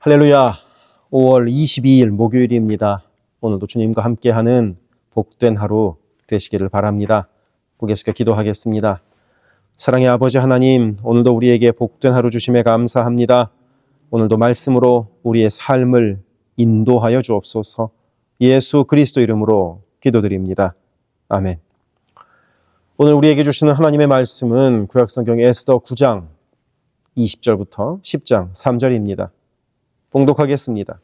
할렐루야. 5월 22일 목요일입니다. 오늘도 주님과 함께하는 복된 하루 되시기를 바랍니다. 고개 숙여 기도하겠습니다. 사랑의 아버지 하나님, 오늘도 우리에게 복된 하루 주심에 감사합니다. 오늘도 말씀으로 우리의 삶을 인도하여 주옵소서. 예수 그리스도 이름으로 기도드립니다. 아멘. 오늘 우리에게 주시는 하나님의 말씀은 구약성경 에스더 9장 20절부터 10장 3절입니다. 봉독하겠습니다.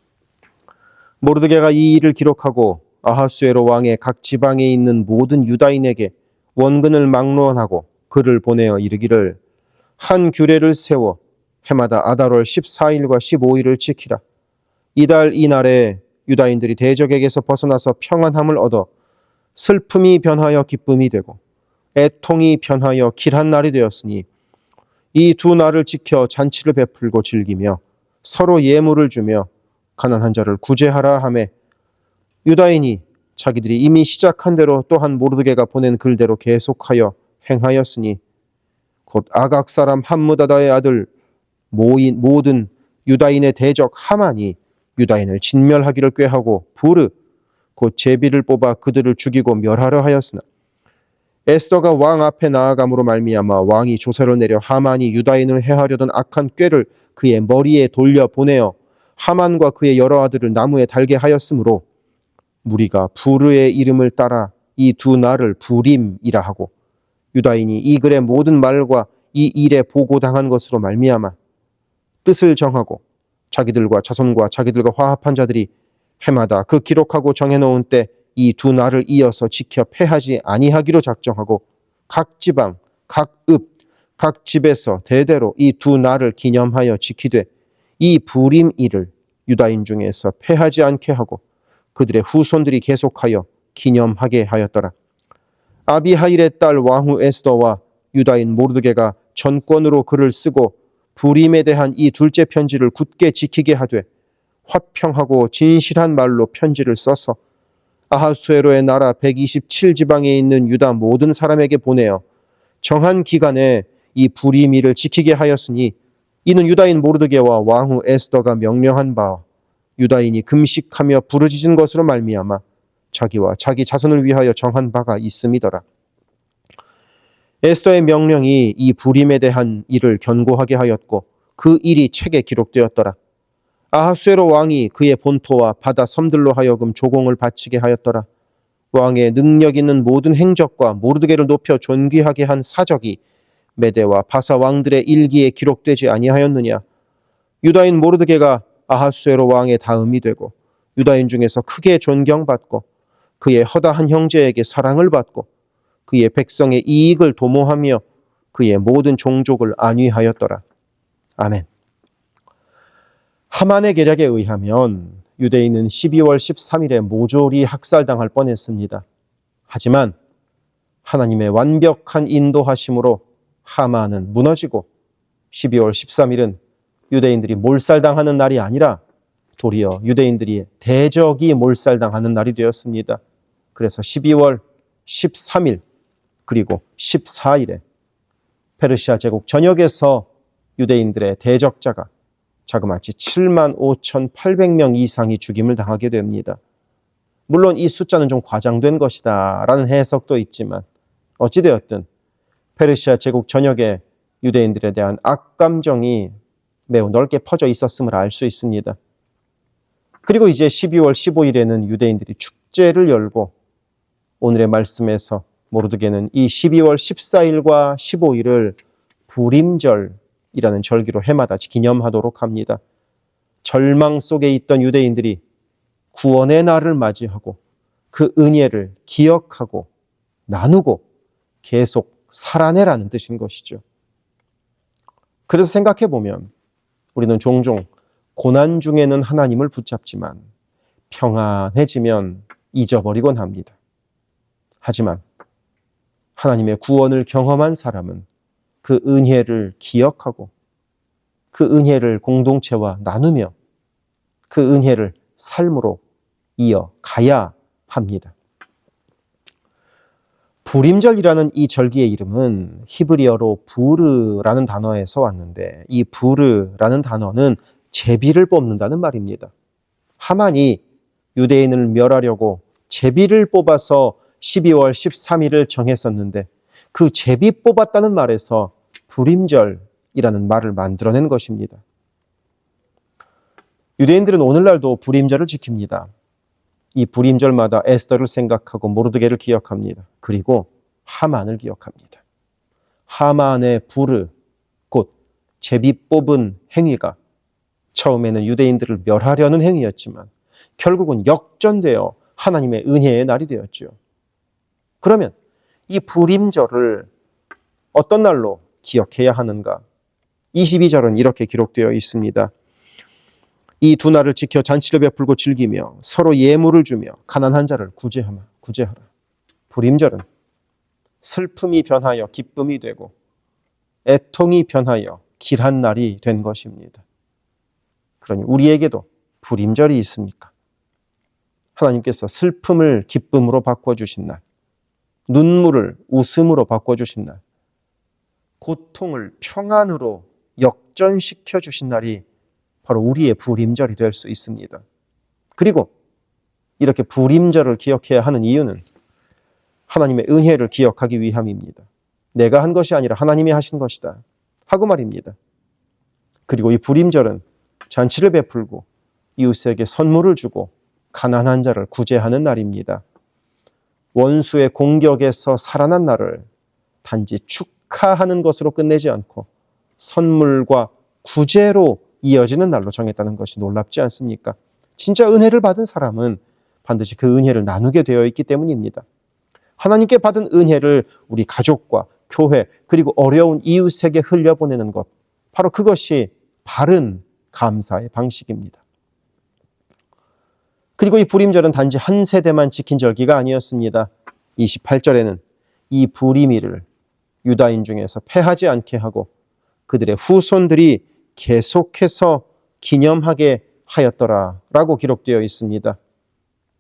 모르드게가 이 일을 기록하고 아하수에로 왕의 각 지방에 있는 모든 유다인에게 원근을 막론하고 글을 보내어 이르기를, 한 규례를 세워 해마다 아달월 14일과 15일을 지키라. 이달 이날에 유다인들이 대적에게서 벗어나서 평안함을 얻어 슬픔이 변하여 기쁨이 되고 애통이 변하여 길한 날이 되었으니 이 두 날을 지켜 잔치를 베풀고 즐기며 서로 예물을 주며 가난한 자를 구제하라 하매, 유다인이 자기들이 이미 시작한 대로 또한 모르드게가 보낸 글대로 계속하여 행하였으니 곧 아각 사람 함므다다의 아들 모든 유다인의 대적 하만이 유다인을 진멸하기를 꾀하고 부르 곧 제비를 뽑아 그들을 죽이고 멸하려 하였으나 에스더가 왕 앞에 나아감으로 말미암아 왕이 조세를 내려 하만이 유다인을 해하려던 악한 꾀를 그의 머리에 돌려 보내어 하만과 그의 여러 아들을 나무에 달게 하였으므로 무리가 부르의 이름을 따라 이 두 날을 부림이라 하고, 유다인이 이 글의 모든 말과 이 일에 보고당한 것으로 말미암아 뜻을 정하고 자기들과 자손과 자기들과 화합한 자들이 해마다 그 기록하고 정해놓은 때 이 두 날을 이어서 지켜 패하지 아니하기로 작정하고 각 지방, 각 읍, 각 집에서 대대로 이 두 날을 기념하여 지키되 이 부림 일을 유다인 중에서 패하지 않게 하고 그들의 후손들이 계속하여 기념하게 하였더라. 아비하일의 딸 왕후 에스더와 유다인 모르드게가 전권으로 글을 쓰고 부림에 대한 이 둘째 편지를 굳게 지키게 하되 화평하고 진실한 말로 편지를 써서 아하수에로의 나라 127지방에 있는 유다 모든 사람에게 보내어 정한 기간에 이 부림일을 지키게 하였으니, 이는 유다인 모르드게와 왕후 에스더가 명령한 바 유다인이 금식하며 부르짖은 것으로 말미암아 자기와 자기 자손을 위하여 정한 바가 있음이더라. 에스더의 명령이 이 부림에 대한 일을 견고하게 하였고 그 일이 책에 기록되었더라. 아하수에로 왕이 그의 본토와 바다 섬들로 하여금 조공을 바치게 하였더라. 왕의 능력 있는 모든 행적과 모르드게를 높여 존귀하게 한 사적이 메대와 바사 왕들의 일기에 기록되지 아니하였느냐. 유다인 모르드게가 아하수에로 왕의 다음이 되고 유다인 중에서 크게 존경받고 그의 허다한 형제에게 사랑을 받고 그의 백성의 이익을 도모하며 그의 모든 종족을 안위하였더라. 아멘. 하만의 계략에 의하면 유대인은 12월 13일에 모조리 학살당할 뻔했습니다. 하지만 하나님의 완벽한 인도하심으로 하만은 무너지고 12월 13일은 유대인들이 몰살당하는 날이 아니라 도리어 유대인들이 대적이 몰살당하는 날이 되었습니다. 그래서 12월 13일 그리고 14일에 페르시아 제국 전역에서 유대인들의 대적자가 자그마치 75,800명 이상이 죽임을 당하게 됩니다. 물론 이 숫자는 좀 과장된 것이다 라는 해석도 있지만 어찌되었든 페르시아 제국 전역에 유대인들에 대한 악감정이 매우 넓게 퍼져 있었음을 알 수 있습니다. 그리고 이제 12월 15일에는 유대인들이 축제를 열고 오늘의 말씀에서 모르드게는 이 12월 14일과 15일을 부림절이라는 절기로 해마다 기념하도록 합니다. 절망 속에 있던 유대인들이 구원의 날을 맞이하고 그 은혜를 기억하고 나누고 계속 살아내라는 뜻인 것이죠. 그래서 생각해 보면 우리는 종종 고난 중에는 하나님을 붙잡지만 평안해지면 잊어버리곤 합니다. 하지만 하나님의 구원을 경험한 사람은 그 은혜를 기억하고 그 은혜를 공동체와 나누며 그 은혜를 삶으로 이어가야 합니다. 부림절이라는 이 절기의 이름은 히브리어로 부르라는 단어에서 왔는데, 이 부르라는 단어는 제비를 뽑는다는 말입니다. 하만이 유대인을 멸하려고 제비를 뽑아서 12월 13일을 정했었는데 그 제비 뽑았다는 말에서 불임절이라는 말을 만들어낸 것입니다. 유대인들은 오늘날도 불임절을 지킵니다. 이 불임절마다 에스더를 생각하고 모르드게를 기억합니다. 그리고 하만을 기억합니다. 하만의 부르, 곧 제비 뽑은 행위가 처음에는 유대인들을 멸하려는 행위였지만 결국은 역전되어 하나님의 은혜의 날이 되었죠. 그러면 이 불임절을 어떤 날로 기억해야 하는가? 22절은 이렇게 기록되어 있습니다. 이 두 날을 지켜 잔치를 베풀고 즐기며 서로 예물을 주며 가난한 자를 구제하라. 불임절은 슬픔이 변하여 기쁨이 되고 애통이 변하여 길한 날이 된 것입니다. 그러니 우리에게도 불임절이 있습니까? 하나님께서 슬픔을 기쁨으로 바꿔주신 날, 눈물을 웃음으로 바꿔주신 날, 고통을 평안으로 역전시켜 주신 날이 바로 우리의 불임절이 될 수 있습니다. 그리고 이렇게 불임절을 기억해야 하는 이유는 하나님의 은혜를 기억하기 위함입니다. 내가 한 것이 아니라 하나님이 하신 것이다 하고 말입니다. 그리고 이 불임절은 잔치를 베풀고 이웃에게 선물을 주고 가난한 자를 구제하는 날입니다. 원수의 공격에서 살아난 날을 단지 축하하는 것으로 끝내지 않고 선물과 구제로 이어지는 날로 정했다는 것이 놀랍지 않습니까? 진짜 은혜를 받은 사람은 반드시 그 은혜를 나누게 되어 있기 때문입니다. 하나님께 받은 은혜를 우리 가족과 교회 그리고 어려운 이웃에게 흘려보내는 것, 바로 그것이 바른 감사의 방식입니다. 그리고 이 불임절은 단지 한 세대만 지킨 절기가 아니었습니다. 28절에는 이 불임일을 유다인 중에서 패하지 않게 하고 그들의 후손들이 계속해서 기념하게 하였더라 라고 기록되어 있습니다.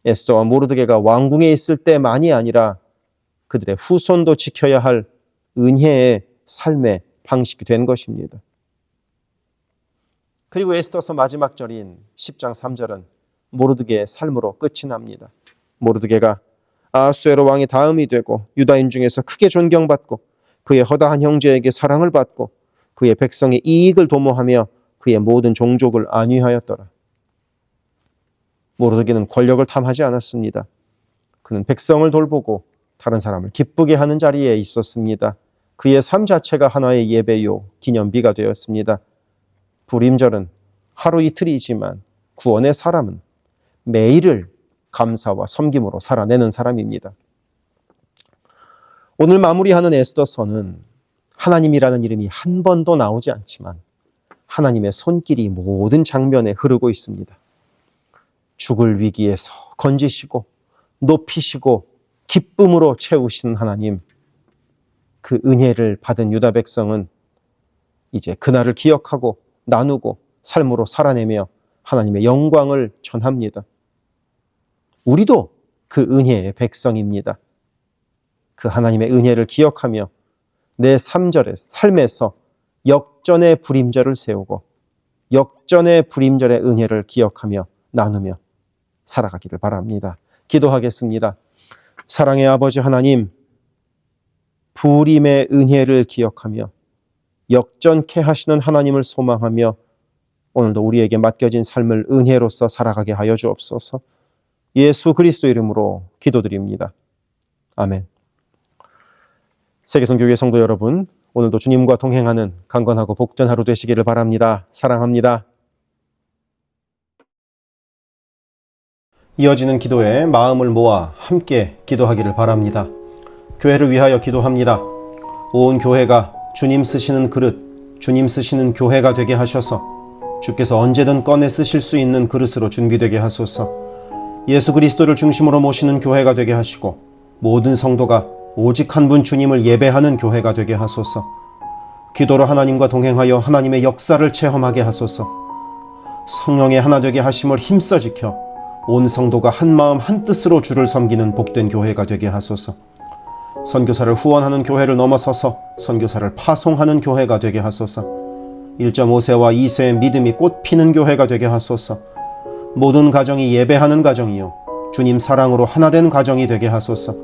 에스더와 모르드게가 왕궁에 있을 때만이 아니라 그들의 후손도 지켜야 할 은혜의 삶의 방식이 된 것입니다. 그리고 에스더서 마지막 절인 10장 3절은 모르드게의 삶으로 끝이 납니다. 모르드게가 아하수에로 왕의 다음이 되고 유다인 중에서 크게 존경받고 그의 허다한 형제에게 사랑을 받고 그의 백성의 이익을 도모하며 그의 모든 종족을 안위하였더라. 모르드게는 권력을 탐하지 않았습니다. 그는 백성을 돌보고 다른 사람을 기쁘게 하는 자리에 있었습니다. 그의 삶 자체가 하나의 예배요, 기념비가 되었습니다. 불임절은 하루 이틀이지만 구원의 사람은 매일을 감사와 섬김으로 살아내는 사람입니다. 오늘 마무리하는 에스더서는 하나님이라는 이름이 한 번도 나오지 않지만 하나님의 손길이 모든 장면에 흐르고 있습니다. 죽을 위기에서 건지시고 높이시고 기쁨으로 채우시는 하나님, 그 은혜를 받은 유다 백성은 이제 그날을 기억하고 나누고 삶으로 살아내며 하나님의 영광을 전합니다. 우리도 그 은혜의 백성입니다. 그 하나님의 은혜를 기억하며 내 삶에서 역전의 불임절을 세우고 역전의 불임절의 은혜를 기억하며 나누며 살아가기를 바랍니다. 기도하겠습니다. 사랑의 아버지 하나님, 불임의 은혜를 기억하며 역전케 하시는 하나님을 소망하며 오늘도 우리에게 맡겨진 삶을 은혜로서 살아가게 하여 주옵소서. 예수 그리스도 이름으로 기도드립니다. 아멘. 세계성교회 성도 여러분, 오늘도 주님과 동행하는 강건하고 복된 하루 되시기를 바랍니다. 사랑합니다. 이어지는 기도에 마음을 모아 함께 기도하기를 바랍니다. 교회를 위하여 기도합니다. 온 교회가 주님 쓰시는 그릇, 주님 쓰시는 교회가 되게 하셔서 주께서 언제든 꺼내 쓰실 수 있는 그릇으로 준비되게 하소서. 예수 그리스도를 중심으로 모시는 교회가 되게 하시고 모든 성도가 오직 한 분 주님을 예배하는 교회가 되게 하소서. 기도로 하나님과 동행하여 하나님의 역사를 체험하게 하소서. 성령의 하나 되게 하심을 힘써 지켜 온 성도가 한 마음 한 뜻으로 주를 섬기는 복된 교회가 되게 하소서. 선교사를 후원하는 교회를 넘어서서 선교사를 파송하는 교회가 되게 하소서. 1.5세와 2세의 믿음이 꽃피는 교회가 되게 하소서. 모든 가정이 예배하는 가정이요 주님 사랑으로 하나된 가정이 되게 하소서.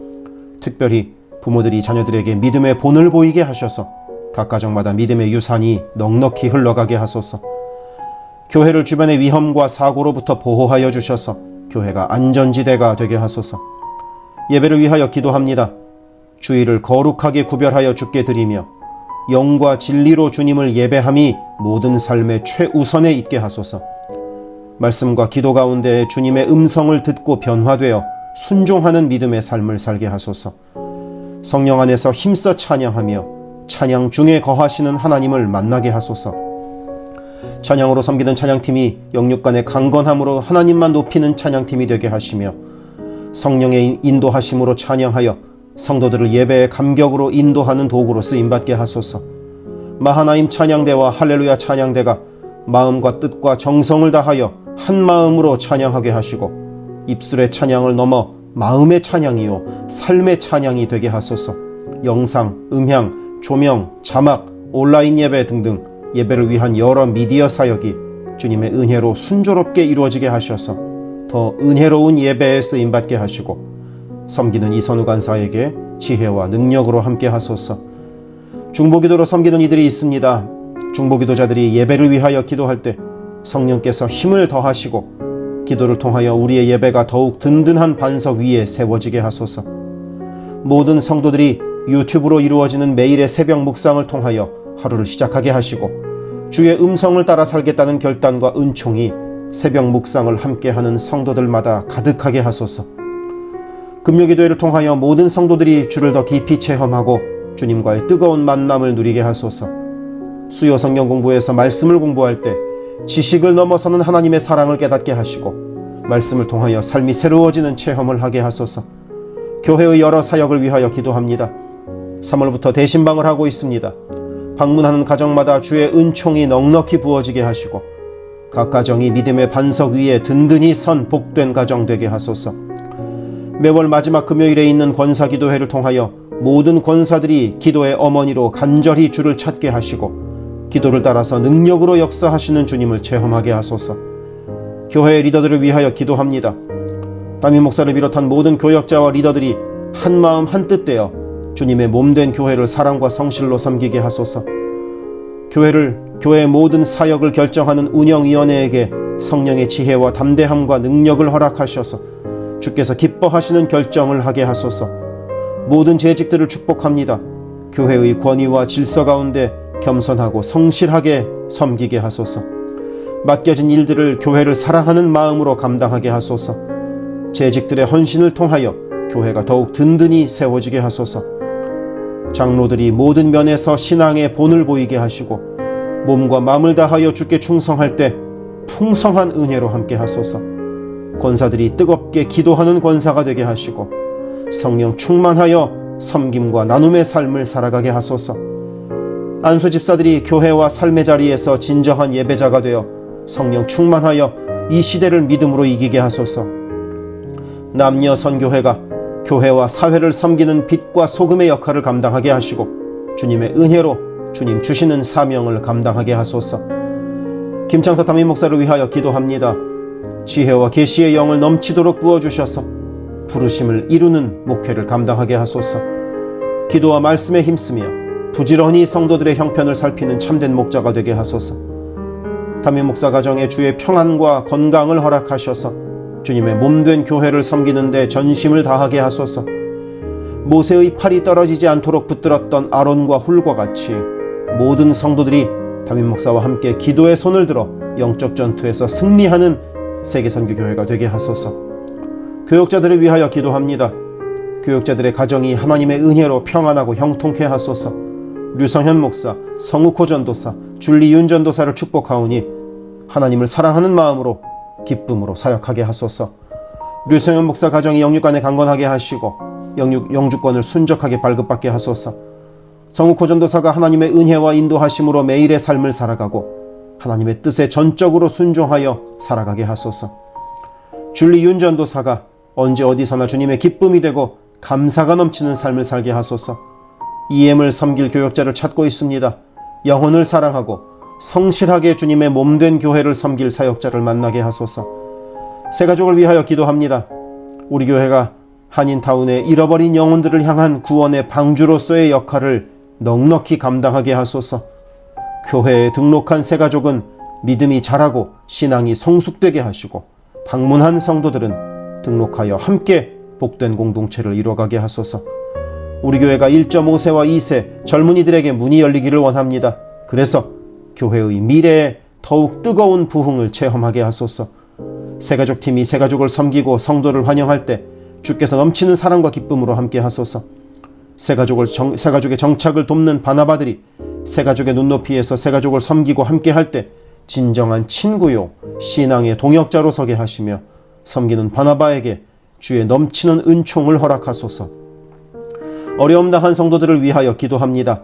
특별히 부모들이 자녀들에게 믿음의 본을 보이게 하셔서 각 가정마다 믿음의 유산이 넉넉히 흘러가게 하소서. 교회를 주변의 위험과 사고로부터 보호하여 주셔서 교회가 안전지대가 되게 하소서. 예배를 위하여 기도합니다. 주일을 거룩하게 구별하여 주께 드리며 영과 진리로 주님을 예배함이 모든 삶의 최우선에 있게 하소서. 말씀과 기도 가운데 주님의 음성을 듣고 변화되어 순종하는 믿음의 삶을 살게 하소서. 성령 안에서 힘써 찬양하며 찬양 중에 거하시는 하나님을 만나게 하소서. 찬양으로 섬기는 찬양팀이 영육간의 강건함으로 하나님만 높이는 찬양팀이 되게 하시며 성령의 인도하심으로 찬양하여 성도들을 예배의 감격으로 인도하는 도구로 쓰임받게 하소서. 마하나임 찬양대와 할렐루야 찬양대가 마음과 뜻과 정성을 다하여 한 마음으로 찬양하게 하시고 입술의 찬양을 넘어 마음의 찬양이요 삶의 찬양이 되게 하소서. 영상, 음향, 조명, 자막, 온라인 예배 등등 예배를 위한 여러 미디어 사역이 주님의 은혜로 순조롭게 이루어지게 하셔서 더 은혜로운 예배에 쓰임받게 하시고 섬기는 이선우 간사에게 지혜와 능력으로 함께 하소서. 중보기도로 섬기는 이들이 있습니다. 중보기도자들이 예배를 위하여 기도할 때 성령께서 힘을 더하시고 기도를 통하여 우리의 예배가 더욱 든든한 반석 위에 세워지게 하소서. 모든 성도들이 유튜브로 이루어지는 매일의 새벽 묵상을 통하여 하루를 시작하게 하시고 주의 음성을 따라 살겠다는 결단과 은총이 새벽 묵상을 함께하는 성도들마다 가득하게 하소서. 금요기도회를 통하여 모든 성도들이 주를 더 깊이 체험하고 주님과의 뜨거운 만남을 누리게 하소서. 수요 성경 공부에서 말씀을 공부할 때 지식을 넘어서는 하나님의 사랑을 깨닫게 하시고 말씀을 통하여 삶이 새로워지는 체험을 하게 하소서. 교회의 여러 사역을 위하여 기도합니다. 3월부터 대신방을 하고 있습니다. 방문하는 가정마다 주의 은총이 넉넉히 부어지게 하시고 각 가정이 믿음의 반석 위에 든든히 선 복된 가정 되게 하소서. 매월 마지막 금요일에 있는 권사기도회를 통하여 모든 권사들이 기도의 어머니로 간절히 주를 찾게 하시고 기도를 따라서 능력으로 역사하시는 주님을 체험하게 하소서. 교회의 리더들을 위하여 기도합니다. 담임 목사를 비롯한 모든 교역자와 리더들이 한마음 한뜻 되어 주님의 몸된 교회를 사랑과 성실로 섬기게 하소서. 교회의 모든 사역을 결정하는 운영위원회에게 성령의 지혜와 담대함과 능력을 허락하셔서 주께서 기뻐하시는 결정을 하게 하소서. 모든 재직들을 축복합니다. 교회의 권위와 질서 가운데 겸손하고 성실하게 섬기게 하소서. 맡겨진 일들을 교회를 사랑하는 마음으로 감당하게 하소서. 재직들의 헌신을 통하여 교회가 더욱 든든히 세워지게 하소서. 장로들이 모든 면에서 신앙의 본을 보이게 하시고 몸과 마음을 다하여 주께 충성할 때 풍성한 은혜로 함께 하소서. 권사들이 뜨겁게 기도하는 권사가 되게 하시고 성령 충만하여 섬김과 나눔의 삶을 살아가게 하소서. 안수 집사들이 교회와 삶의 자리에서 진정한 예배자가 되어 성령 충만하여 이 시대를 믿음으로 이기게 하소서. 남녀 선교회가 교회와 사회를 섬기는 빛과 소금의 역할을 감당하게 하시고 주님의 은혜로 주님 주시는 사명을 감당하게 하소서. 김창사 담임 목사를 위하여 기도합니다. 지혜와 계시의 영을 넘치도록 부어주셔서 부르심을 이루는 목회를 감당하게 하소서. 기도와 말씀에 힘쓰며 부지런히 성도들의 형편을 살피는 참된 목자가 되게 하소서. 담임 목사 가정에 주의 평안과 건강을 허락하셔서 주님의 몸된 교회를 섬기는 데 전심을 다하게 하소서. 모세의 팔이 떨어지지 않도록 붙들었던 아론과 훌과 같이 모든 성도들이 담임 목사와 함께 기도의 손을 들어 영적 전투에서 승리하는 세계선교교회가 되게 하소서. 교역자들을 위하여 기도합니다. 교역자들의 가정이 하나님의 은혜로 평안하고 형통케 하소서. 류성현 목사, 성욱호 전도사, 줄리윤 전도사를 축복하오니 하나님을 사랑하는 마음으로 기쁨으로 사역하게 하소서. 류성현 목사 가정이 영육간에 강건하게 하시고 영주권을 순적하게 발급받게 하소서. 성욱호 전도사가 하나님의 은혜와 인도하심으로 매일의 삶을 살아가고 하나님의 뜻에 전적으로 순종하여 살아가게 하소서. 줄리윤 전도사가 언제 어디서나 주님의 기쁨이 되고 감사가 넘치는 삶을 살게 하소서. EM을 섬길 교역자를 찾고 있습니다. 영혼을 사랑하고 성실하게 주님의 몸된 교회를 섬길 사역자를 만나게 하소서. 새가족을 위하여 기도합니다. 우리 교회가 한인타운의 잃어버린 영혼들을 향한 구원의 방주로서의 역할을 넉넉히 감당하게 하소서. 교회에 등록한 새가족은 믿음이 자라고 신앙이 성숙되게 하시고, 방문한 성도들은 등록하여 함께 복된 공동체를 이뤄가게 하소서. 우리 교회가 1.5세와 2세 젊은이들에게 문이 열리기를 원합니다. 그래서 교회의 미래에 더욱 뜨거운 부흥을 체험하게 하소서. 새가족팀이 새가족을 섬기고 성도를 환영할 때 주께서 넘치는 사랑과 기쁨으로 함께 하소서. 새가족의 정착을 돕는 바나바들이 새가족의 눈높이에서 새가족을 섬기고 함께 할 때 진정한 친구요 신앙의 동역자로 서게 하시며, 섬기는 바나바에게 주의 넘치는 은총을 허락하소서. 어려움 당한 성도들을 위하여 기도합니다.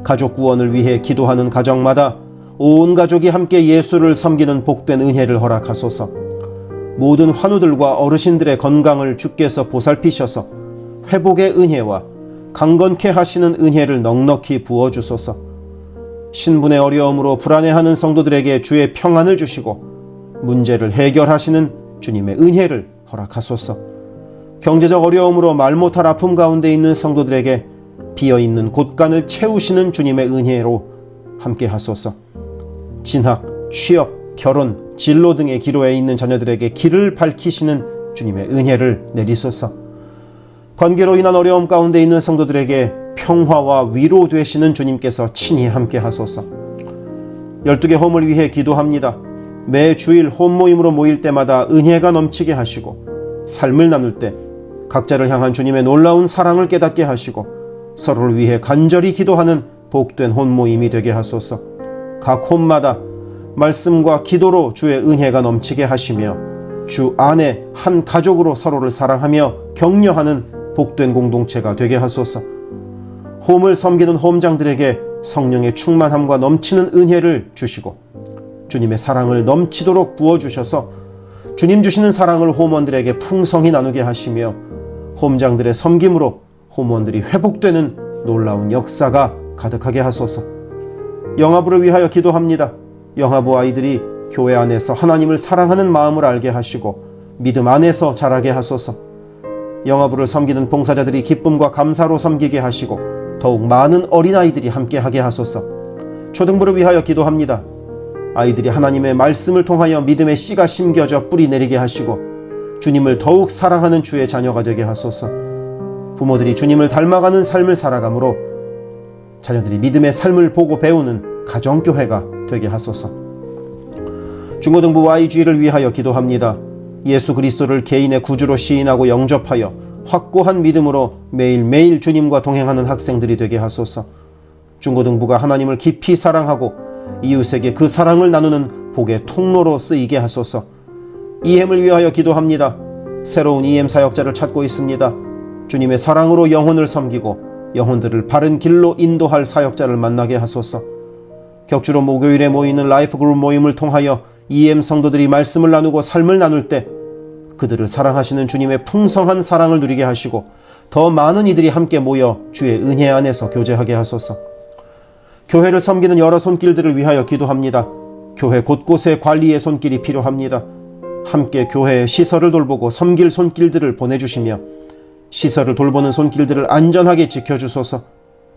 가족 구원을 위해 기도하는 가정마다 온 가족이 함께 예수를 섬기는 복된 은혜를 허락하소서. 모든 환우들과 어르신들의 건강을 주께서 보살피셔서 회복의 은혜와 강건케 하시는 은혜를 넉넉히 부어주소서. 신분의 어려움으로 불안해하는 성도들에게 주의 평안을 주시고 문제를 해결하시는 주님의 은혜를 허락하소서. 경제적 어려움으로 말 못할 아픔 가운데 있는 성도들에게 비어있는 곳간을 채우시는 주님의 은혜로 함께 하소서. 진학, 취업, 결혼, 진로 등의 기로에 있는 자녀들에게 길을 밝히시는 주님의 은혜를 내리소서. 관계로 인한 어려움 가운데 있는 성도들에게 평화와 위로 되시는 주님께서 친히 함께 하소서. 12개 홈을 위해 기도합니다. 매 주일 홈 모임으로 모일 때마다 은혜가 넘치게 하시고, 삶을 나눌 때 각자를 향한 주님의 놀라운 사랑을 깨닫게 하시고, 서로를 위해 간절히 기도하는 복된 홈 모임이 되게 하소서. 각 홈마다 말씀과 기도로 주의 은혜가 넘치게 하시며, 주 안에 한 가족으로 서로를 사랑하며 격려하는 복된 공동체가 되게 하소서. 홈을 섬기는 홈장들에게 성령의 충만함과 넘치는 은혜를 주시고, 주님의 사랑을 넘치도록 부어주셔서 주님 주시는 사랑을 홈원들에게 풍성히 나누게 하시며, 홈장들의 섬김으로 홈원들이 회복되는 놀라운 역사가 가득하게 하소서. 영아부를 위하여 기도합니다. 영아부 아이들이 교회 안에서 하나님을 사랑하는 마음을 알게 하시고 믿음 안에서 자라게 하소서. 영아부를 섬기는 봉사자들이 기쁨과 감사로 섬기게 하시고 더욱 많은 어린아이들이 함께하게 하소서. 초등부를 위하여 기도합니다. 아이들이 하나님의 말씀을 통하여 믿음의 씨가 심겨져 뿌리 내리게 하시고 주님을 더욱 사랑하는 주의 자녀가 되게 하소서. 부모들이 주님을 닮아가는 삶을 살아가므로 자녀들이 믿음의 삶을 보고 배우는 가정교회가 되게 하소서. 중고등부 YG를 위하여 기도합니다. 예수 그리스도를 개인의 구주로 시인하고 영접하여 확고한 믿음으로 매일매일 주님과 동행하는 학생들이 되게 하소서. 중고등부가 하나님을 깊이 사랑하고 이웃에게 그 사랑을 나누는 복의 통로로 쓰이게 하소서. EM을 위하여 기도합니다. 새로운 EM 사역자를 찾고 있습니다. 주님의 사랑으로 영혼을 섬기고 영혼들을 바른 길로 인도할 사역자를 만나게 하소서. 격주로 목요일에 모이는 라이프 그룹 모임을 통하여 EM 성도들이 말씀을 나누고 삶을 나눌 때 그들을 사랑하시는 주님의 풍성한 사랑을 누리게 하시고 더 많은 이들이 함께 모여 주의 은혜 안에서 교제하게 하소서. 교회를 섬기는 여러 손길들을 위하여 기도합니다. 교회 곳곳에 관리의 손길이 필요합니다. 함께 교회의 시설을 돌보고 섬길 손길들을 보내주시며 시설을 돌보는 손길들을 안전하게 지켜주소서.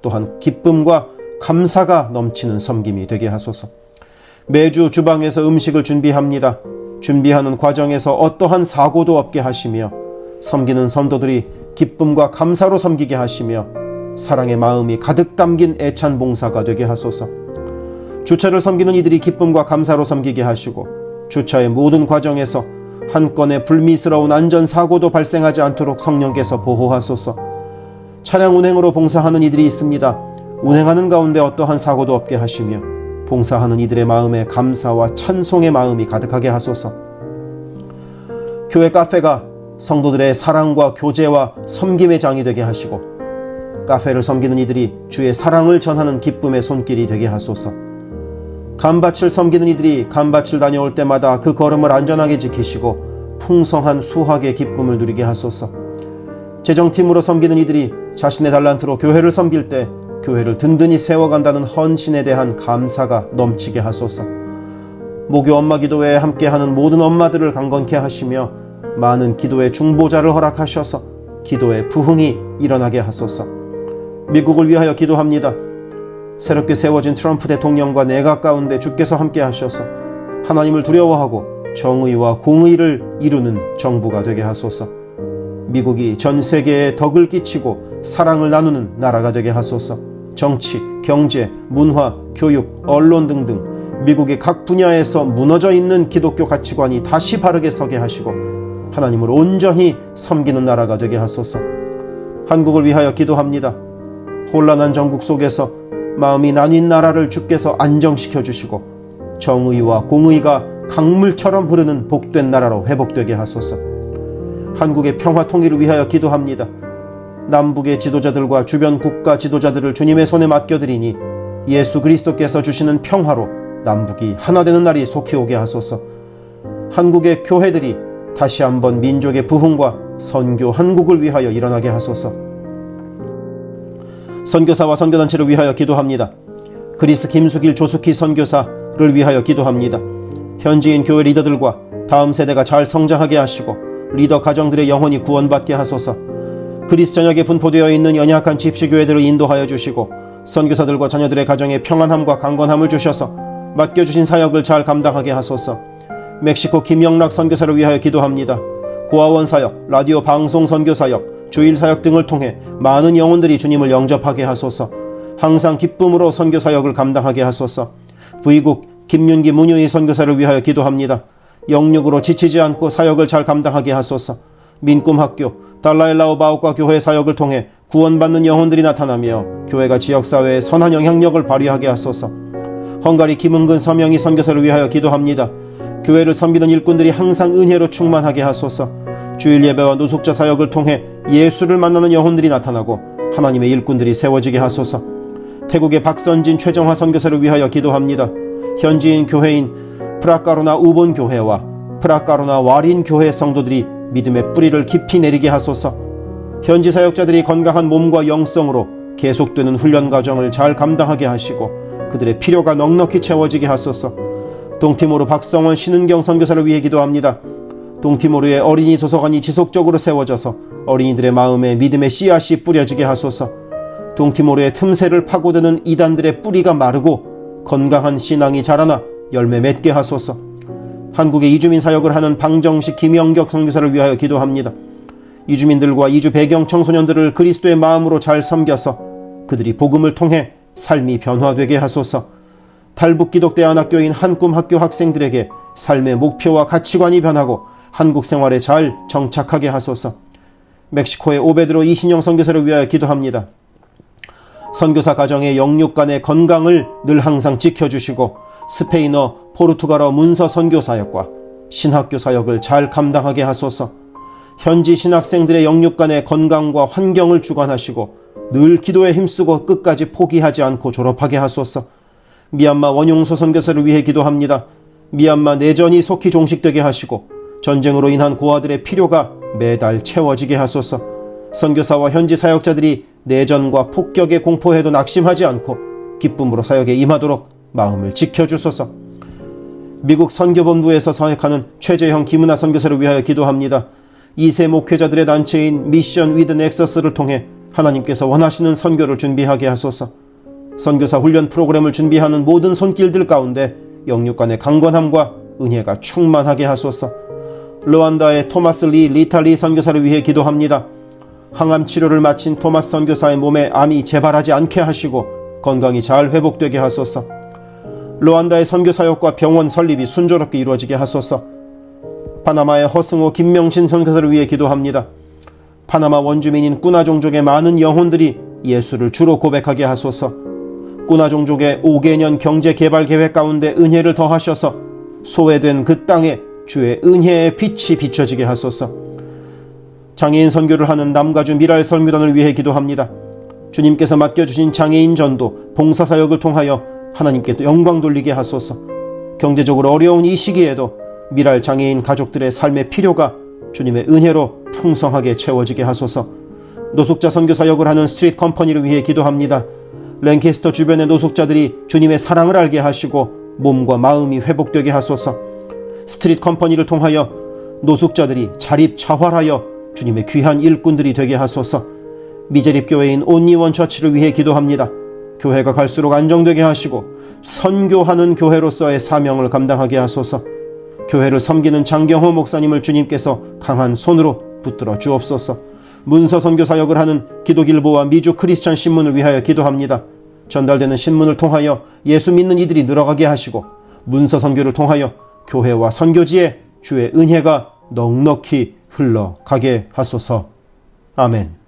또한 기쁨과 감사가 넘치는 섬김이 되게 하소서. 매주 주방에서 음식을 준비합니다. 준비하는 과정에서 어떠한 사고도 없게 하시며 섬기는 성도들이 기쁨과 감사로 섬기게 하시며 사랑의 마음이 가득 담긴 애찬 봉사가 되게 하소서. 주차를 섬기는 이들이 기쁨과 감사로 섬기게 하시고 주차의 모든 과정에서 한 건의 불미스러운 안전사고도 발생하지 않도록 성령께서 보호하소서. 차량 운행으로 봉사하는 이들이 있습니다. 운행하는 가운데 어떠한 사고도 없게 하시며 봉사하는 이들의 마음에 감사와 찬송의 마음이 가득하게 하소서. 교회 카페가 성도들의 사랑과 교제와 섬김의 장이 되게 하시고 카페를 섬기는 이들이 주의 사랑을 전하는 기쁨의 손길이 되게 하소서. 감밭을 섬기는 이들이 감밭을 다녀올 때마다 그 걸음을 안전하게 지키시고 풍성한 수확의 기쁨을 누리게 하소서. 재정팀으로 섬기는 이들이 자신의 달란트로 교회를 섬길 때 교회를 든든히 세워간다는 헌신에 대한 감사가 넘치게 하소서. 모교 엄마 기도회에 함께하는 모든 엄마들을 강건케 하시며 많은 기도의 중보자를 허락하셔서 기도의 부흥이 일어나게 하소서. 미국을 위하여 기도합니다. 새롭게 세워진 트럼프 대통령과 내각 가운데 주께서 함께 하셔서 하나님을 두려워하고 정의와 공의를 이루는 정부가 되게 하소서. 미국이 전 세계에 덕을 끼치고 사랑을 나누는 나라가 되게 하소서. 정치, 경제, 문화, 교육, 언론 등등 미국의 각 분야에서 무너져 있는 기독교 가치관이 다시 바르게 서게 하시고 하나님을 온전히 섬기는 나라가 되게 하소서. 한국을 위하여 기도합니다. 혼란한 전국 속에서 마음이 나뉜 나라를 주께서 안정시켜 주시고 정의와 공의가 강물처럼 흐르는 복된 나라로 회복되게 하소서. 한국의 평화 통일을 위하여 기도합니다. 남북의 지도자들과 주변 국가 지도자들을 주님의 손에 맡겨드리니 예수 그리스도께서 주시는 평화로 남북이 하나 되는 날이 속히 오게 하소서. 한국의 교회들이 다시 한번 민족의 부흥과 선교 한국을 위하여 일어나게 하소서. 선교사와 선교단체를 위하여 기도합니다. 그리스 김수길 조숙희 선교사를 위하여 기도합니다. 현지인 교회 리더들과 다음 세대가 잘 성장하게 하시고 리더 가정들의 영혼이 구원받게 하소서. 그리스 전역에 분포되어 있는 연약한 집시교회들을 인도하여 주시고 선교사들과 자녀들의 가정에 평안함과 강건함을 주셔서 맡겨주신 사역을 잘 감당하게 하소서. 멕시코 김영락 선교사를 위하여 기도합니다. 고아원 사역, 라디오 방송 선교 사역, 주일 사역 등을 통해 많은 영혼들이 주님을 영접하게 하소서. 항상 기쁨으로 선교 사역을 감당하게 하소서. 부이국 김윤기 문유희 선교사를 위하여 기도합니다. 영육으로 지치지 않고 사역을 잘 감당하게 하소서. 민꿈학교, 달라일라오 바오과 교회 사역을 통해 구원받는 영혼들이 나타나며 교회가 지역사회에 선한 영향력을 발휘하게 하소서. 헝가리 김은근 서명희 선교사를 위하여 기도합니다. 교회를 섬기는 일꾼들이 항상 은혜로 충만하게 하소서. 주일 예배와 노숙자 사역을 통해 예수를 만나는 영혼들이 나타나고 하나님의 일꾼들이 세워지게 하소서. 태국의 박선진 최정화 선교사를 위하여 기도합니다. 현지인 교회인 프라카로나 우본 교회와 프라카로나 와린 교회 성도들이 믿음의 뿌리를 깊이 내리게 하소서. 현지 사역자들이 건강한 몸과 영성으로 계속되는 훈련 과정을 잘 감당하게 하시고 그들의 필요가 넉넉히 채워지게 하소서. 동티모르 박성원 신은경 선교사를 위해 기도합니다. 동티모르의 어린이 도서관이 지속적으로 세워져서 어린이들의 마음에 믿음의 씨앗이 뿌려지게 하소서. 동티모르의 틈새를 파고드는 이단들의 뿌리가 마르고 건강한 신앙이 자라나 열매 맺게 하소서. 한국의 이주민 사역을 하는 방정식 김영격 선교사를 위하여 기도합니다. 이주민들과 이주 배경 청소년들을 그리스도의 마음으로 잘 섬겨서 그들이 복음을 통해 삶이 변화되게 하소서. 탈북기독대안학교인 한꿈학교 학생들에게 삶의 목표와 가치관이 변하고 한국 생활에 잘 정착하게 하소서. 멕시코의 오베드로 이신영 선교사를 위하여 기도합니다. 선교사 가정의 영육 간의 건강을 늘 항상 지켜주시고 스페인어, 포르투갈어 문서 선교 사역과 신학교 사역을 잘 감당하게 하소서. 현지 신학생들의 영육 간의 건강과 환경을 주관하시고 늘 기도에 힘쓰고 끝까지 포기하지 않고 졸업하게 하소서. 미얀마 원용소 선교사를 위해 기도합니다. 미얀마 내전이 속히 종식되게 하시고 전쟁으로 인한 고아들의 필요가 매달 채워지게 하소서. 선교사와 현지 사역자들이 내전과 폭격의 공포에도 낙심하지 않고 기쁨으로 사역에 임하도록 마음을 지켜주소서. 미국 선교본부에서 사역하는 최재형 김은하 선교사를 위하여 기도합니다. 2세 목회자들의 단체인 미션 위드 넥서스를 통해 하나님께서 원하시는 선교를 준비하게 하소서. 선교사 훈련 프로그램을 준비하는 모든 손길들 가운데 영육 간의 강건함과 은혜가 충만하게 하소서. 르완다의 토마스 리 리탈리 선교사를 위해 기도합니다. 항암 치료를 마친 토마스 선교사의 몸에 암이 재발하지 않게 하시고 건강이 잘 회복되게 하소서. 르완다의 선교사역과 병원 설립이 순조롭게 이루어지게 하소서. 파나마의 허승호 김명신 선교사를 위해 기도합니다. 파나마 원주민인 꾸나 종족의 많은 영혼들이 예수를 주로 고백하게 하소서. 꾸나 종족의 5개년 경제개발 계획 가운데 은혜를 더하셔서 소외된 그 땅에 주의 은혜의 빛이 비춰지게 하소서. 장애인 선교를 하는 남가주 미랄 선교단을 위해 기도합니다. 주님께서 맡겨주신 장애인 전도, 봉사사역을 통하여 하나님께 영광 돌리게 하소서. 경제적으로 어려운 이 시기에도 미랄 장애인 가족들의 삶의 필요가 주님의 은혜로 풍성하게 채워지게 하소서. 노숙자 선교사역을 하는 스트리트 컴퍼니를 위해 기도합니다. 랭캐스터 주변의 노숙자들이 주님의 사랑을 알게 하시고 몸과 마음이 회복되게 하소서. 스트릿 컴퍼니를 통하여 노숙자들이 자립자활하여 주님의 귀한 일꾼들이 되게 하소서. 미제립교회인 온리원 처치를 위해 기도합니다. 교회가 갈수록 안정되게 하시고 선교하는 교회로서의 사명을 감당하게 하소서. 교회를 섬기는 장경호 목사님을 주님께서 강한 손으로 붙들어 주옵소서. 문서 선교 사역을 하는 기독일보와 미주 크리스천 신문을 위하여 기도합니다. 전달되는 신문을 통하여 예수 믿는 이들이 늘어가게 하시고 문서 선교를 통하여 교회와 선교지에 주의 은혜가 넉넉히 흘러가게 하소서. 아멘.